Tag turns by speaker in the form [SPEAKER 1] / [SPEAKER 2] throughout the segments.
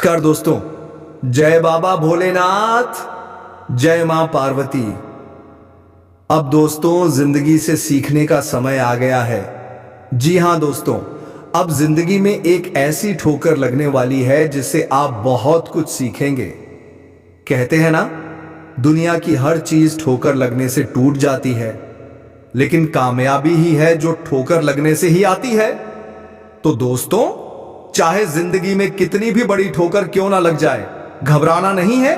[SPEAKER 1] नमस्कार दोस्तों। जय बाबा भोलेनाथ, जय मां पार्वती। अब दोस्तों जिंदगी से सीखने का समय आ गया है। जी हां दोस्तों, अब जिंदगी में एक ऐसी ठोकर लगने वाली है जिससे आप बहुत कुछ सीखेंगे। कहते हैं ना, दुनिया की हर चीज ठोकर लगने से टूट जाती है, लेकिन कामयाबी ही है जो ठोकर लगने से ही आती है। तो दोस्तों, चाहे जिंदगी में कितनी भी बड़ी ठोकर क्यों ना लग जाए, घबराना नहीं है।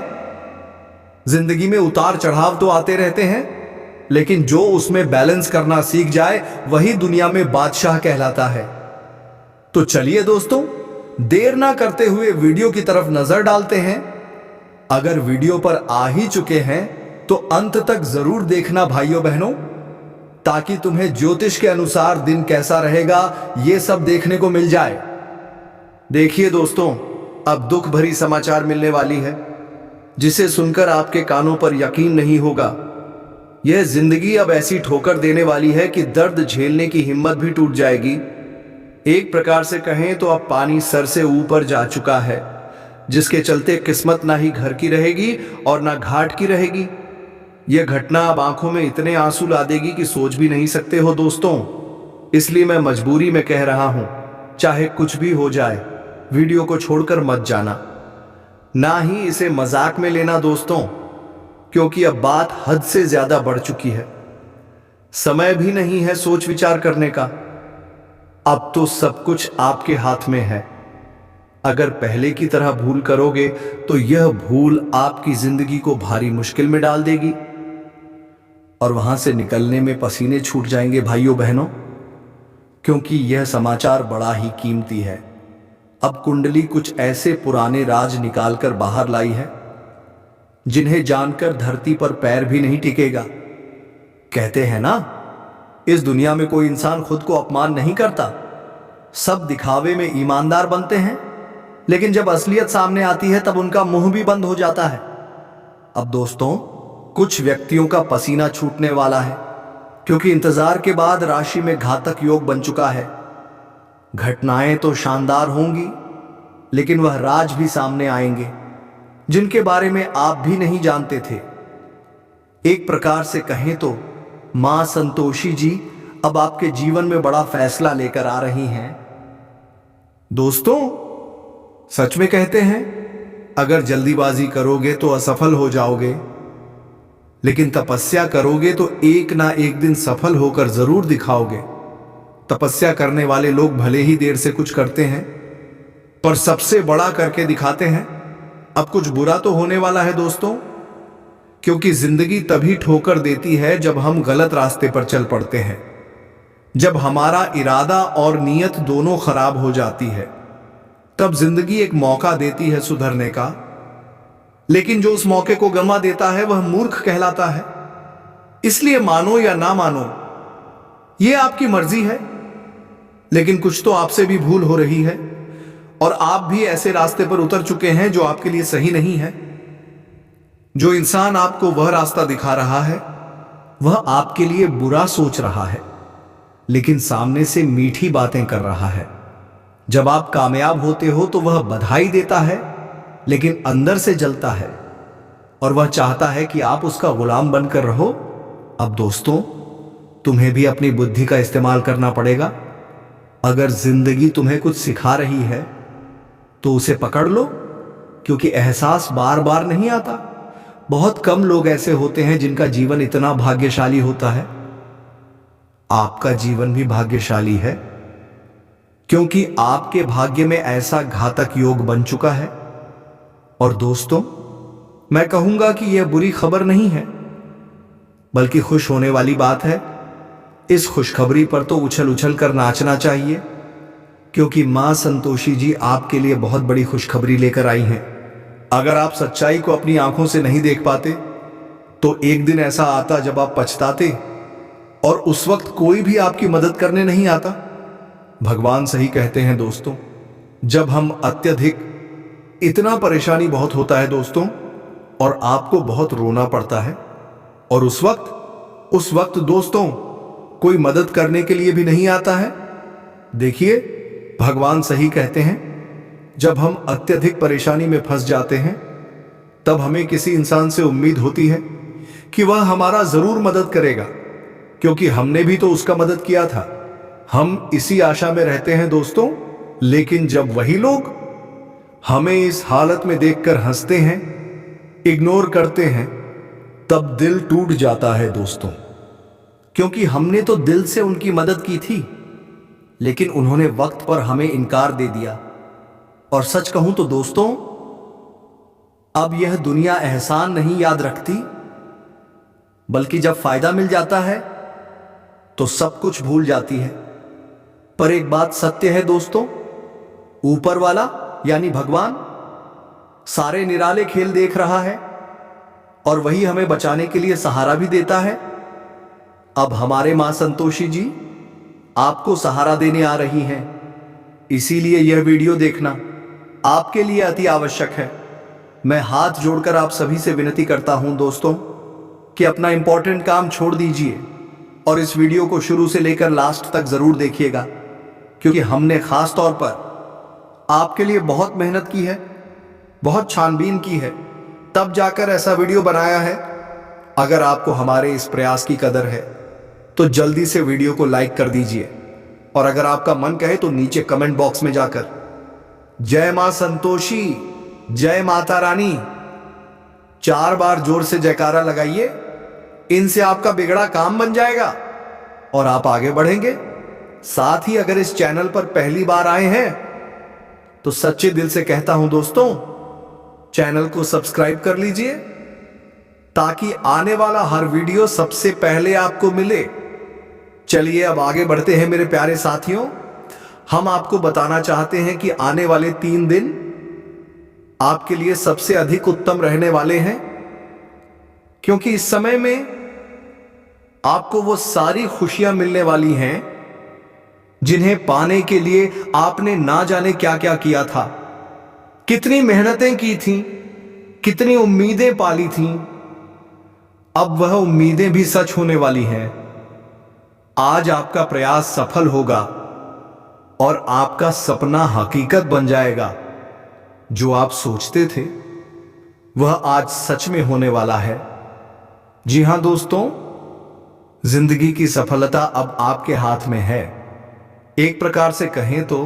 [SPEAKER 1] जिंदगी में उतार चढ़ाव तो आते रहते हैं, लेकिन जो उसमें बैलेंस करना सीख जाए वही दुनिया में बादशाह कहलाता है। तो चलिए दोस्तों, देर ना करते हुए वीडियो की तरफ नजर डालते हैं। अगर वीडियो पर आ ही चुके हैं तो अंत तक जरूर देखना भाइयों बहनों, ताकि तुम्हें ज्योतिष के अनुसार दिन कैसा रहेगा यह सब देखने को मिल जाए। देखिए दोस्तों, अब दुख भरी समाचार मिलने वाली है जिसे सुनकर आपके कानों पर यकीन नहीं होगा। यह जिंदगी अब ऐसी ठोकर देने वाली है कि दर्द झेलने की हिम्मत भी टूट जाएगी। एक प्रकार से कहें तो अब पानी सर से ऊपर जा चुका है, जिसके चलते किस्मत ना ही घर की रहेगी और ना घाट की रहेगी। यह घटना अब आंखों में इतने आंसू ला देगी कि सोच भी नहीं सकते हो दोस्तों। इसलिए मैं मजबूरी में कह रहा हूं, चाहे कुछ भी हो जाए, वीडियो को छोड़कर मत जाना, ना ही इसे मजाक में लेना दोस्तों, क्योंकि अब बात हद से ज्यादा बढ़ चुकी है। समय भी नहीं है सोच विचार करने का। अब तो सब कुछ आपके हाथ में है। अगर पहले की तरह भूल करोगे तो यह भूल आपकी जिंदगी को भारी मुश्किल में डाल देगी और वहां से निकलने में पसीने छूट जाएंगे भाइयों बहनों, क्योंकि यह समाचार बड़ा ही कीमती है। अब कुंडली कुछ ऐसे पुराने राज निकालकर बाहर लाई है जिन्हें जानकर धरती पर पैर भी नहीं टिकेगा। कहते हैं ना, इस दुनिया में कोई इंसान खुद को अपमान नहीं करता। सब दिखावे में ईमानदार बनते हैं, लेकिन जब असलियत सामने आती है तब उनका मुंह भी बंद हो जाता है। अब दोस्तों, कुछ व्यक्तियों का पसीना छूटने वाला है, क्योंकि इंतजार के बाद राशि में घातक योग बन चुका है। घटनाएं तो शानदार होंगी, लेकिन वह राज भी सामने आएंगे जिनके बारे में आप भी नहीं जानते थे। एक प्रकार से कहें तो मां संतोषी जी अब आपके जीवन में बड़ा फैसला लेकर आ रही हैं। दोस्तों, सच में कहते हैं, अगर जल्दीबाजी करोगे तो असफल हो जाओगे, लेकिन तपस्या करोगे तो एक ना एक दिन सफल होकर जरूर दिखाओगे। तपस्या करने वाले लोग भले ही देर से कुछ करते हैं, पर सबसे बड़ा करके दिखाते हैं। अब कुछ बुरा तो होने वाला है दोस्तों, क्योंकि जिंदगी तभी ठोकर देती है जब हम गलत रास्ते पर चल पड़ते हैं, जब हमारा इरादा और नीयत दोनों खराब हो जाती है। तब जिंदगी एक मौका देती है सुधरने का, लेकिन जो उस मौके को गंवा देता है वह मूर्ख कहलाता है। इसलिए मानो या ना मानो, यह आपकी मर्जी है, लेकिन कुछ तो आपसे भी भूल हो रही है और आप भी ऐसे रास्ते पर उतर चुके हैं जो आपके लिए सही नहीं है। जो इंसान आपको वह रास्ता दिखा रहा है वह आपके लिए बुरा सोच रहा है, लेकिन सामने से मीठी बातें कर रहा है। जब आप कामयाब होते हो तो वह बधाई देता है, लेकिन अंदर से जलता है और वह चाहता है कि आप उसका गुलाम बनकर रहो। अब दोस्तों, तुम्हें भी अपनी बुद्धि का इस्तेमाल करना पड़ेगा। अगर जिंदगी तुम्हें कुछ सिखा रही है तो उसे पकड़ लो, क्योंकि एहसास बार बार नहीं आता। बहुत कम लोग ऐसे होते हैं जिनका जीवन इतना भाग्यशाली होता है। आपका जीवन भी भाग्यशाली है, क्योंकि आपके भाग्य में ऐसा घातक योग बन चुका है। और दोस्तों, मैं कहूंगा कि यह बुरी खबर नहीं है, बल्कि खुश होने वाली बात है। इस खुशखबरी पर तो उछल उछल कर नाचना चाहिए, क्योंकि मां संतोषी जी आपके लिए बहुत बड़ी खुशखबरी लेकर आई हैं। अगर आप सच्चाई को अपनी आंखों से नहीं देख पाते तो एक दिन ऐसा आता जब आप पछताते और उस वक्त कोई भी आपकी मदद करने नहीं आता। भगवान सही कहते हैं दोस्तों, जब हम अत्यधिक, इतना परेशानी बहुत होता है दोस्तों, और आपको बहुत रोना पड़ता है, और उस वक्त दोस्तों कोई मदद करने के लिए भी नहीं आता है। देखिए, भगवान सही कहते हैं, जब हम अत्यधिक परेशानी में फंस जाते हैं तब हमें किसी इंसान से उम्मीद होती है कि वह हमारा जरूर मदद करेगा, क्योंकि हमने भी तो उसका मदद किया था। हम इसी आशा में रहते हैं दोस्तों, लेकिन जब वही लोग हमें इस हालत में देखकर हंसते हैं, इग्नोर करते हैं, तब दिल टूट जाता है दोस्तों। क्योंकि हमने तो दिल से उनकी मदद की थी, लेकिन उन्होंने वक्त पर हमें इनकार दे दिया। और सच कहूं तो दोस्तों, अब यह दुनिया एहसान नहीं याद रखती, बल्कि जब फायदा मिल जाता है तो सब कुछ भूल जाती है। पर एक बात सत्य है दोस्तों, ऊपर वाला यानी भगवान सारे निराले खेल देख रहा है और वही हमें बचाने के लिए सहारा भी देता है। अब हमारे मां संतोषी जी आपको सहारा देने आ रही हैं, इसीलिए यह वीडियो देखना आपके लिए अति आवश्यक है। मैं हाथ जोड़कर आप सभी से विनती करता हूं दोस्तों कि अपना इंपॉर्टेंट काम छोड़ दीजिए और इस वीडियो को शुरू से लेकर लास्ट तक जरूर देखिएगा, क्योंकि हमने खास तौर पर आपके लिए बहुत मेहनत की है, बहुत छानबीन की है, तब जाकर ऐसा वीडियो बनाया है। अगर आपको हमारे इस प्रयास की कदर है तो जल्दी से वीडियो को लाइक कर दीजिए, और अगर आपका मन कहे तो नीचे कमेंट बॉक्स में जाकर जय मां संतोषी, जय माता रानी 4 बार जोर से जयकारा लगाइए। इनसे आपका बिगड़ा काम बन जाएगा और आप आगे बढ़ेंगे। साथ ही अगर इस चैनल पर पहली बार आए हैं तो सच्चे दिल से कहता हूं दोस्तों, चैनल को सब्सक्राइब कर लीजिए ताकि आने वाला हर वीडियो सबसे पहले आपको मिले। चलिए अब आगे बढ़ते हैं मेरे प्यारे साथियों। हम आपको बताना चाहते हैं कि आने वाले 3 दिन आपके लिए सबसे अधिक उत्तम रहने वाले हैं, क्योंकि इस समय में आपको वो सारी खुशियां मिलने वाली हैं जिन्हें पाने के लिए आपने ना जाने क्या क्या किया था, कितनी मेहनतें की थीं, कितनी उम्मीदें पाली थीं। अब वह उम्मीदें भी सच होने वाली हैं। आज आपका प्रयास सफल होगा और आपका सपना हकीकत बन जाएगा। जो आप सोचते थे वह आज सच में होने वाला है। जी हां दोस्तों, जिंदगी की सफलता अब आपके हाथ में है। एक प्रकार से कहें तो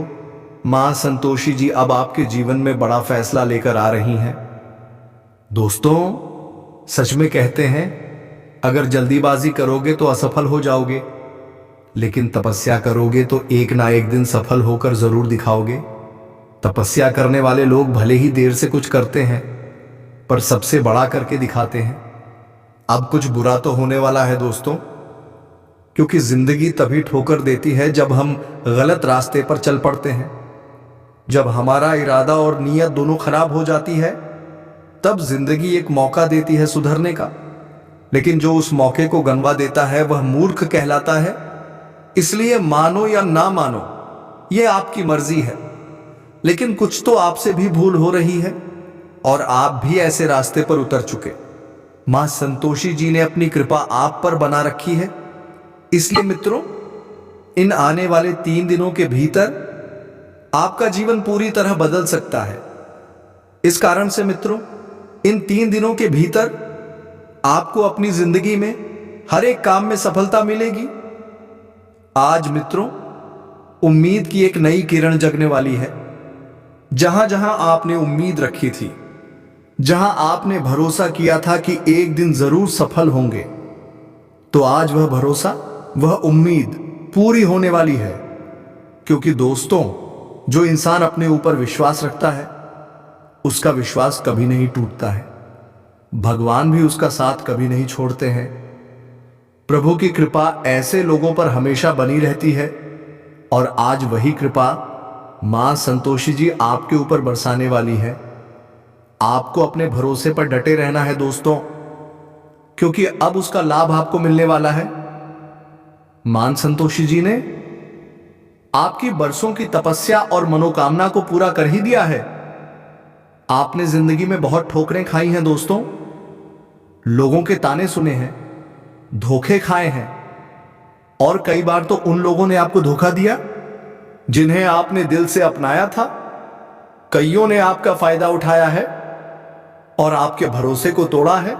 [SPEAKER 1] मां संतोषी जी अब आपके जीवन में बड़ा फैसला लेकर आ रही हैं। दोस्तों, सच में कहते हैं, अगर जल्दीबाजी करोगे तो असफल हो जाओगे, लेकिन तपस्या करोगे तो एक ना एक दिन सफल होकर जरूर दिखाओगे। तपस्या करने वाले लोग भले ही देर से कुछ करते हैं, पर सबसे बड़ा करके दिखाते हैं। अब कुछ बुरा तो होने वाला है दोस्तों, क्योंकि जिंदगी तभी ठोकर देती है जब हम गलत रास्ते पर चल पड़ते हैं। जब हमारा इरादा और नीयत दोनों खराब हो जाती है, तब जिंदगी एक मौका देती है सुधरने का। लेकिन जो उस मौके को गंवा देता है वह मूर्ख कहलाता है। इसलिए मानो या ना मानो, यह आपकी मर्जी है, लेकिन कुछ तो आपसे भी भूल हो रही है और आप भी ऐसे रास्ते पर उतर चुके। मां संतोषी जी ने अपनी कृपा आप पर बना रखी है। इसलिए मित्रों, इन आने वाले 3 दिनों के भीतर आपका जीवन पूरी तरह बदल सकता है। इस कारण से मित्रों, इन 3 दिनों के भीतर आपको अपनी जिंदगी में हर एक काम में सफलता मिलेगी। आज मित्रों, उम्मीद की एक नई किरण जगने वाली है। जहां जहां आपने उम्मीद रखी थी, जहां आपने भरोसा किया था कि एक दिन जरूर सफल होंगे, तो आज वह भरोसा, वह उम्मीद पूरी होने वाली है। क्योंकि दोस्तों, जो इंसान अपने ऊपर विश्वास रखता है उसका विश्वास कभी नहीं टूटता है। भगवान भी उसका साथ कभी नहीं छोड़ते हैं। प्रभु की कृपा ऐसे लोगों पर हमेशा बनी रहती है, और आज वही कृपा मां संतोषी जी आपके ऊपर बरसाने वाली है। आपको अपने भरोसे पर डटे रहना है दोस्तों, क्योंकि अब उसका लाभ आपको मिलने वाला है। मां संतोषी जी ने आपकी बरसों की तपस्या और मनोकामना को पूरा कर ही दिया है। आपने जिंदगी में बहुत ठोकरें खाई हैं दोस्तों, लोगों के ताने सुने हैं, धोखे खाए हैं, और कई बार तो उन लोगों ने आपको धोखा दिया जिन्हें आपने दिल से अपनाया था। कईयों ने आपका फायदा उठाया है और आपके भरोसे को तोड़ा है,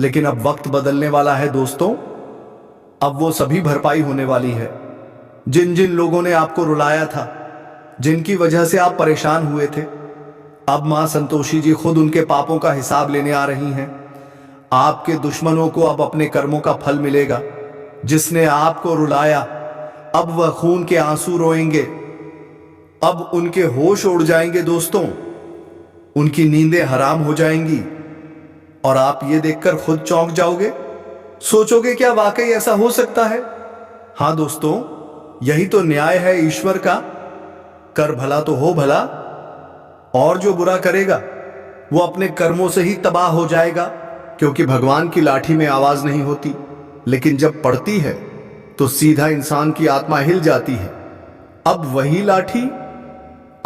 [SPEAKER 1] लेकिन अब वक्त बदलने वाला है दोस्तों। अब वो सभी भरपाई होने वाली है। जिन जिन लोगों ने आपको रुलाया था, जिनकी वजह से आप परेशान हुए थे, अब मां संतोषी जी खुद उनके पापों का हिसाब लेने आ रही हैं। आपके दुश्मनों को अब अपने कर्मों का फल मिलेगा। जिसने आपको रुलाया, अब वह खून के आंसू रोएंगे। अब उनके होश उड़ जाएंगे दोस्तों, उनकी नींदें हराम हो जाएंगी और आप ये देखकर खुद चौंक जाओगे। सोचोगे क्या वाकई ऐसा हो सकता है? हां दोस्तों, यही तो न्याय है ईश्वर का। कर भला तो हो भला, और जो बुरा करेगा वो अपने कर्मों से ही तबाह हो जाएगा। क्योंकि भगवान की लाठी में आवाज नहीं होती, लेकिन जब पड़ती है तो सीधा इंसान की आत्मा हिल जाती है। अब वही लाठी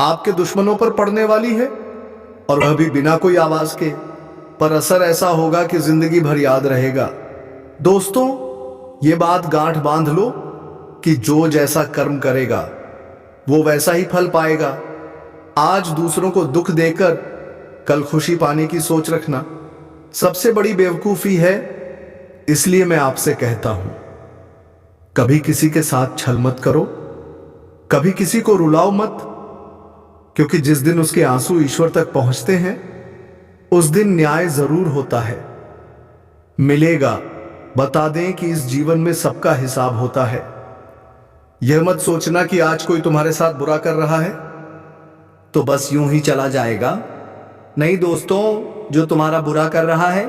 [SPEAKER 1] आपके दुश्मनों पर पड़ने वाली है, और वह भी बिना कोई आवाज के। पर असर ऐसा होगा कि जिंदगी भर याद रहेगा। दोस्तों, ये बात गांठ बांध लो कि जो जैसा कर्म करेगा वो वैसा ही फल पाएगा। आज दूसरों को दुख देकर कल खुशी पाने की सोच रखना सबसे बड़ी बेवकूफी है। इसलिए मैं आपसे कहता हूं, कभी किसी के साथ छल मत करो, कभी किसी को रुलाओ मत, क्योंकि जिस दिन उसके आंसू ईश्वर तक पहुंचते हैं उस दिन न्याय जरूर होता है, मिलेगा। बता दें कि इस जीवन में सबका हिसाब होता है। यह मत सोचना कि आज कोई तुम्हारे साथ बुरा कर रहा है तो बस यूं ही चला जाएगा। नहीं दोस्तों, जो तुम्हारा बुरा कर रहा है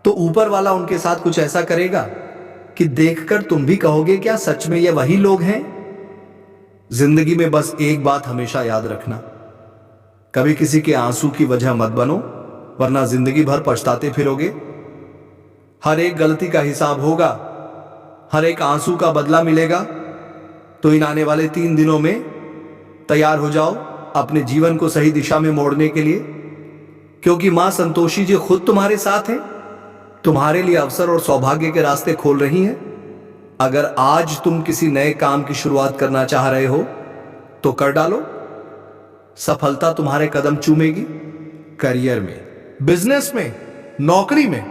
[SPEAKER 1] तो ऊपर वाला उनके साथ कुछ ऐसा करेगा कि देखकर तुम भी कहोगे क्या सच में ये वही लोग हैं। जिंदगी में बस एक बात हमेशा याद रखना, कभी किसी के आंसू की वजह मत बनो, वरना जिंदगी भर पछताते फिरोगे। हर एक गलती का हिसाब होगा, हर एक आंसू का बदला मिलेगा। तो इन आने वाले 3 दिनों में तैयार हो जाओ अपने जीवन को सही दिशा में मोड़ने के लिए, क्योंकि मां संतोषी जी खुद तुम्हारे साथ हैं, तुम्हारे लिए अवसर और सौभाग्य के रास्ते खोल रही हैं। अगर आज तुम किसी नए काम की शुरुआत करना चाह रहे हो तो कर डालो, सफलता तुम्हारे कदम चूमेगी। करियर में, बिजनेस में, नौकरी में,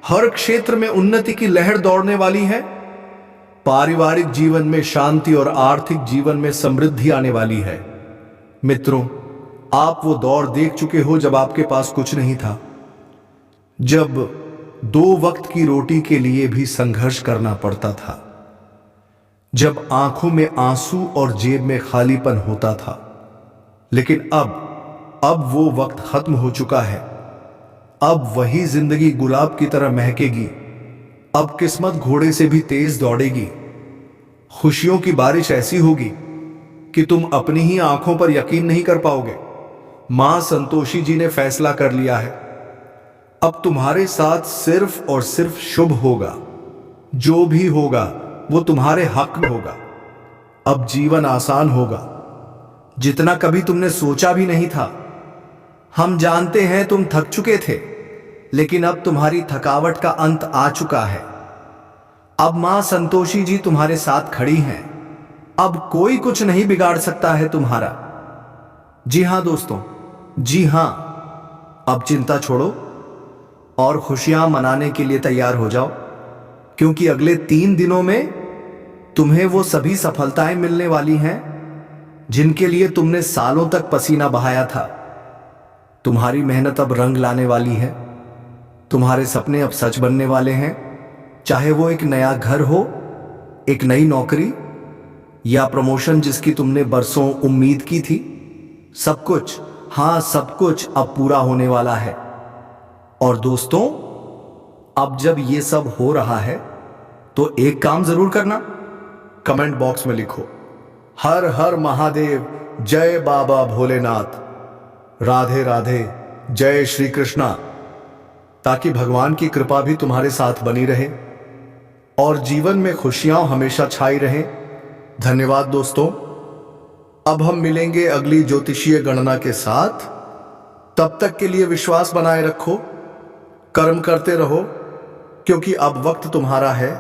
[SPEAKER 1] हर क्षेत्र में उन्नति की लहर दौड़ने वाली है। पारिवारिक जीवन में शांति और आर्थिक जीवन में समृद्धि आने वाली है। मित्रों, आप वो दौर देख चुके हो जब आपके पास कुछ नहीं था, जब 2 वक्त की रोटी के लिए भी संघर्ष करना पड़ता था, जब आंखों में आंसू और जेब में खालीपन होता था। लेकिन अब वो वक्त खत्म हो चुका है। अब वही जिंदगी गुलाब की तरह महकेगी। अब किस्मत घोड़े से भी तेज दौड़ेगी। खुशियों की बारिश ऐसी होगी कि तुम अपनी ही आंखों पर यकीन नहीं कर पाओगे। मां संतोषी जी ने फैसला कर लिया है, अब तुम्हारे साथ सिर्फ और सिर्फ शुभ होगा। जो भी होगा वो तुम्हारे हक में होगा। अब जीवन आसान होगा, जितना कभी तुमने सोचा भी नहीं था। हम जानते हैं तुम थक चुके थे, लेकिन अब तुम्हारी थकावट का अंत आ चुका है। अब मां संतोषी जी तुम्हारे साथ खड़ी हैं। अब कोई कुछ नहीं बिगाड़ सकता है तुम्हारा। जी हां दोस्तों, जी हां, अब चिंता छोड़ो और खुशियां मनाने के लिए तैयार हो जाओ, क्योंकि अगले 3 दिनों में तुम्हें वो सभी सफलताएं मिलने वाली हैं जिनके लिए तुमने सालों तक पसीना बहाया था। तुम्हारी मेहनत अब रंग लाने वाली है। तुम्हारे सपने अब सच बनने वाले हैं, चाहे वो एक नया घर हो, एक नई नौकरी या प्रमोशन जिसकी तुमने बरसों उम्मीद की थी। सब कुछ, हां सब कुछ अब पूरा होने वाला है। और दोस्तों, अब जब ये सब हो रहा है तो एक काम जरूर करना, कमेंट बॉक्स में लिखो, हर हर महादेव, जय बाबा भोलेनाथ, राधे राधे, जय श्री कृष्णा, ताकि भगवान की कृपा भी तुम्हारे साथ बनी रहे और जीवन में खुशियां हमेशा छाई रहें। धन्यवाद दोस्तों। अब हम मिलेंगे अगली ज्योतिषीय गणना के साथ। तब तक के लिए विश्वास बनाए रखो, कर्म करते रहो, क्योंकि अब वक्त तुम्हारा है